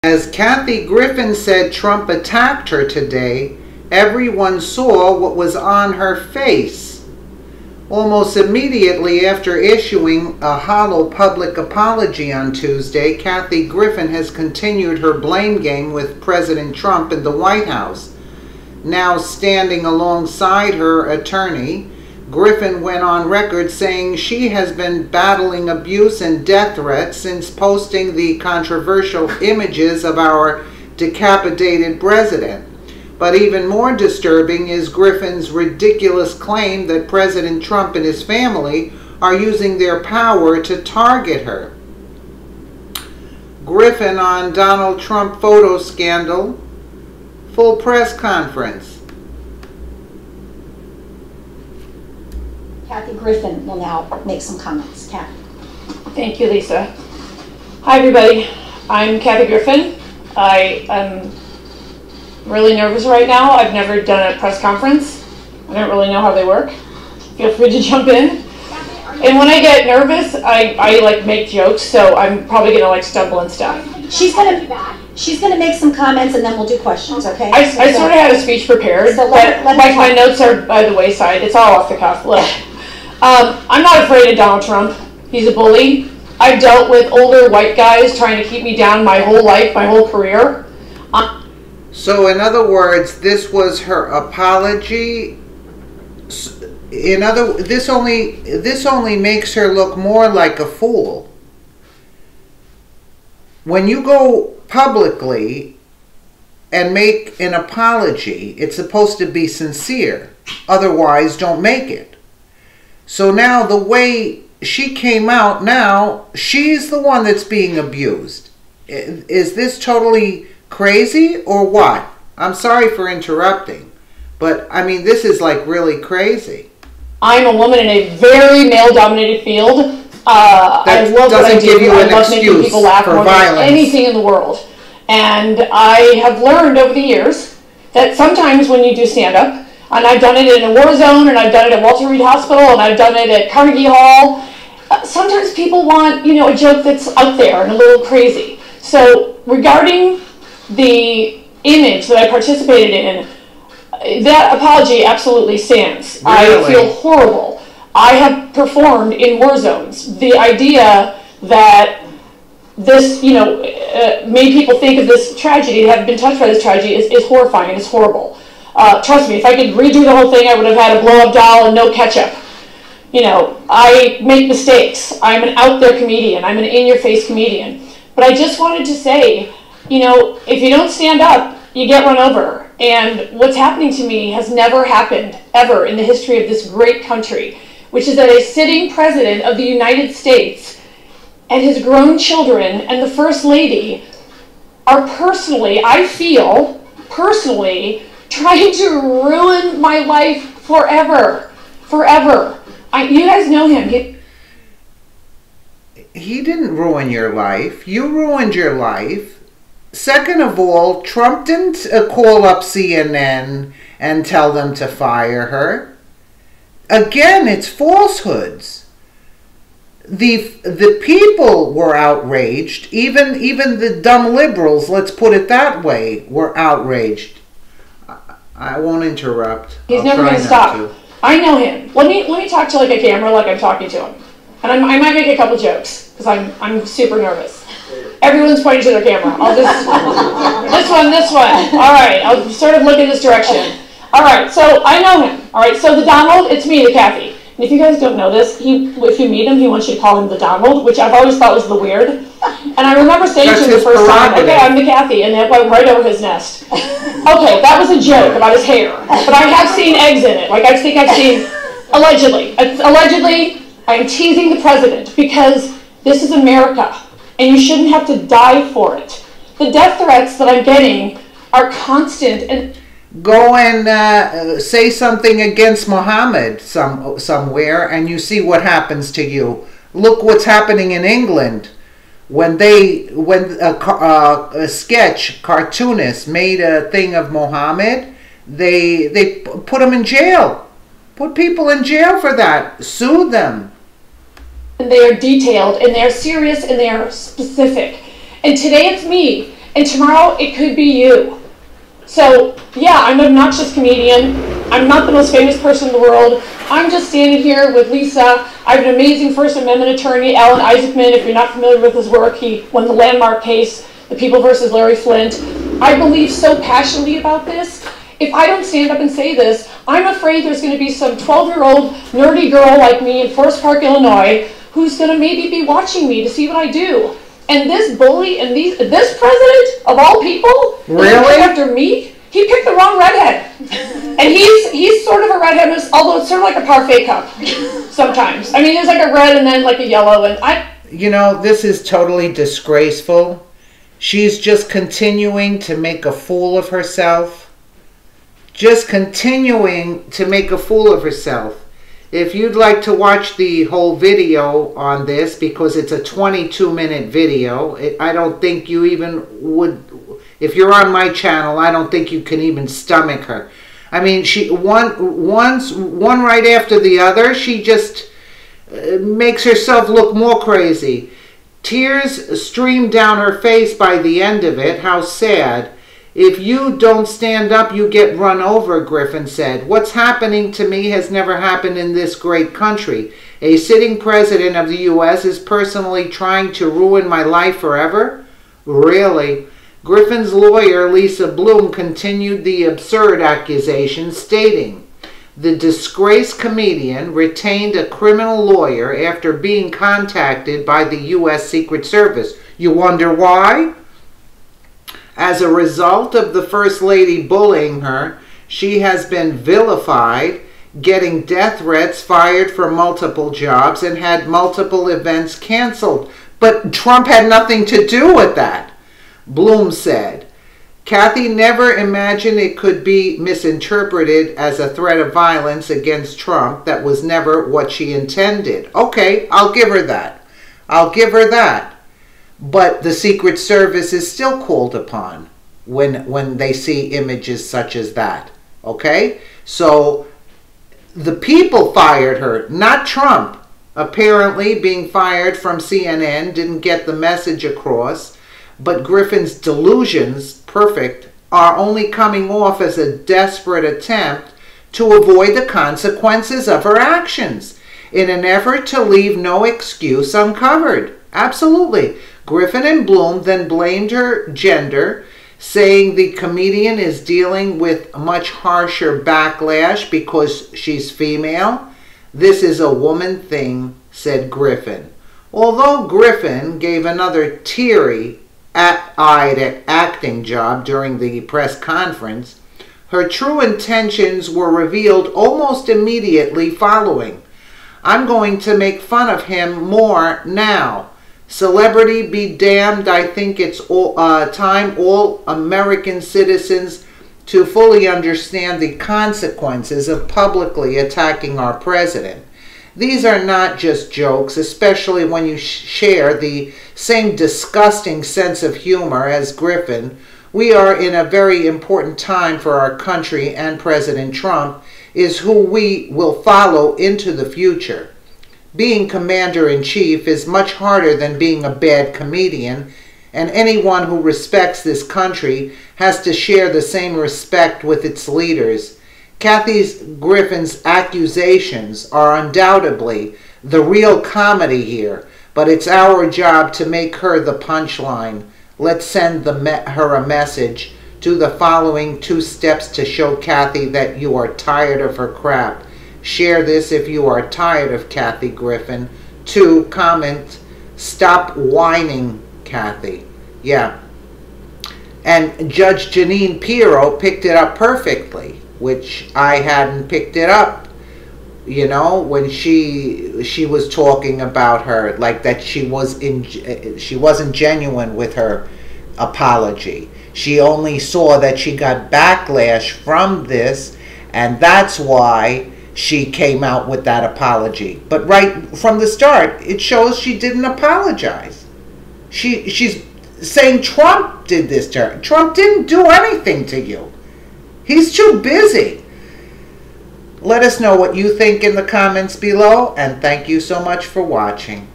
As Kathy Griffin said Trump attacked her today, everyone saw what was on her face. Almost immediately after issuing a hollow public apology on Tuesday, Kathy Griffin has continued her blame game with President Trump in the White House. Now standing alongside her attorney, Griffin went on record saying she has been battling abuse and death threats since posting the controversial images of our decapitated president. But even more disturbing is Griffin's ridiculous claim that President Trump and his family are using their power to target her. Griffin on Donald Trump photo scandal, full press conference. Kathy Griffin will now make some comments. Kathy. Thank you, Lisa. Hi, everybody. I'm Kathy Griffin. I am really nervous right now. I've never done a press conference. I don't really know how they work. Feel free to jump in. And when I get nervous, I like make jokes, so I'm probably gonna stumble and stuff. She's gonna make some comments and then we'll do questions, okay? I sort of had a speech prepared, but my notes are by the wayside. It's all off the cuff. Look. I'm not afraid of Donald Trump. He's a bully. I've dealt with older white guys trying to keep me down my whole life, my whole career. So in other words, this was her apology. This only makes her look more like a fool. When you go publicly and make an apology, it's supposed to be sincere. Otherwise, don't make it. So now the way she came out now, she's the one that's being abused. Is this totally crazy or what? I'm sorry for interrupting, but I mean, this is like really crazy. I'm a woman in a very male-dominated field. I love what I do. I love making people laugh more than anything in the world. And I have learned over the years that sometimes when you do stand-up, and I've done it in a war zone, and I've done it at Walter Reed Hospital, and I've done it at Carnegie Hall. Sometimes people want, a joke that's out there and a little crazy. So regarding the image that I participated in, that apology absolutely stands. Really? I feel horrible. I have performed in war zones. The idea that this, made people think of this tragedy, have been touched by this tragedy, is horrifying. It's horrible. Trust me, if I could redo the whole thing, I would have had a blow-up doll and no ketchup. I make mistakes. I'm an out-there comedian. I'm an in-your-face comedian. But I just wanted to say, if you don't stand up, you get run over. And what's happening to me has never happened, ever, in the history of this great country, which is that a sitting president of the United States and his grown children and the First Lady are I feel personally, trying to ruin my life forever. Forever. You guys know him. He didn't ruin your life. You ruined your life. Second of all, Trump didn't call up CNN and tell them to fire her. Again, it's falsehoods. The people were outraged. Even the dumb liberals, let's put it that way, were outraged. I won't interrupt. He's never going to stop. I know him. Let me talk to a camera like I'm talking to him. And I might make a couple jokes because I'm super nervous. Everyone's pointing to their camera. I'll just this one. All right, I'll sort of look in this direction. All right, so I know him. All right, so the Donald, it's me, the Kathy. And if you guys don't know this, if you meet him, he wants you to call him the Donald, which I've always thought was the weird. And I remember saying to him the first time, okay, I'm the Kathy, and it went right over his nest. Okay, that was a joke about his hair, but I have seen eggs in it. I think I've seen, allegedly. Allegedly, I'm teasing the president because this is America, and you shouldn't have to die for it. The death threats that I'm getting are constant. And go and say something against Muhammad somewhere, and you see what happens to you. Look what's happening in England. When a sketch cartoonist made a thing of Muhammad, they put him in jail. Put people in jail for that. Sue them. And they are detailed, and they are serious, and they are specific. And today it's me. and tomorrow it could be you. So yeah, I'm an obnoxious comedian. I'm not the most famous person in the world. I'm just standing here with Lisa. I have an amazing First Amendment attorney, Alan Isaacman. If you're not familiar with his work, he won the landmark case, The People versus Larry Flint. I believe so passionately about this. If I don't stand up and say this, I'm afraid there's going to be some 12-year-old nerdy girl like me in Forest Park, Illinois, who's going to maybe be watching me to see what I do. And this bully and this president, of all people, really? After me, he picked the wrong redhead. And he's sort of a redhead, although it's sort of like a parfait cup sometimes. I mean, there's like a red and then like a yellow. And You know, this is totally disgraceful. She's just continuing to make a fool of herself. Just continuing to make a fool of herself. If you'd like to watch the whole video on this, because it's a 22-minute video, I don't think you even would, if you're on my channel, I don't think you can even stomach her. I mean, one right after the other, she just makes herself look more crazy. Tears stream down her face by the end of it. How sad. If you don't stand up, you get run over, Griffin said. What's happening to me has never happened in this great country. A sitting president of the U.S. is personally trying to ruin my life forever? Really? Griffin's lawyer, Lisa Bloom, continued the absurd accusation, stating, the disgraced comedian retained a criminal lawyer after being contacted by the U.S. Secret Service. You wonder why? As a result of the First Lady bullying her, she has been vilified, getting death threats, fired from multiple jobs, and had multiple events canceled. But Trump had nothing to do with that, Bloom said. Kathy never imagined it could be misinterpreted as a threat of violence against Trump. That was never what she intended. Okay, I'll give her that. I'll give her that. But the Secret Service is still called upon when they see images such as that. Okay? So the people fired her, not Trump. Apparently being fired from CNN didn't get the message across. But Griffin's delusions, perfect, are only coming off as a desperate attempt to avoid the consequences of her actions in an effort to leave no excuse uncovered. Absolutely. Griffin and Bloom then blamed her gender, saying the comedian is dealing with much harsher backlash because she's female. This is a woman thing, said Griffin. Although Griffin gave another teary-eyed acting job during the press conference, her true intentions were revealed almost immediately following. I'm going to make fun of him more now. Celebrity be damned, I think it's time all American citizens to fully understand the consequences of publicly attacking our president. These are not just jokes, especially when you share the same disgusting sense of humor as Griffin. We are in a very important time for our country, and President Trump is who we will follow into the future. Being commander-in-chief is much harder than being a bad comedian, and anyone who respects this country has to share the same respect with its leaders. Kathy Griffin's accusations are undoubtedly the real comedy here, but it's our job to make her the punchline. Let's send her a message. Do the following 2 steps to show Kathy that you are tired of her crap. Share this if you are tired of Kathy Griffin. 2, comment, stop whining, Kathy. Yeah. And Judge Jeanine Pirro picked it up perfectly, which I hadn't picked it up. You know, when she was talking about her, like that she wasn't genuine with her apology. She only saw that she got backlash from this, and that's why she came out with that apology. But right from the start, it shows she didn't apologize. She's saying Trump did this to her. Trump didn't do anything to you. He's too busy. Let us know what you think in the comments below, and thank you so much for watching.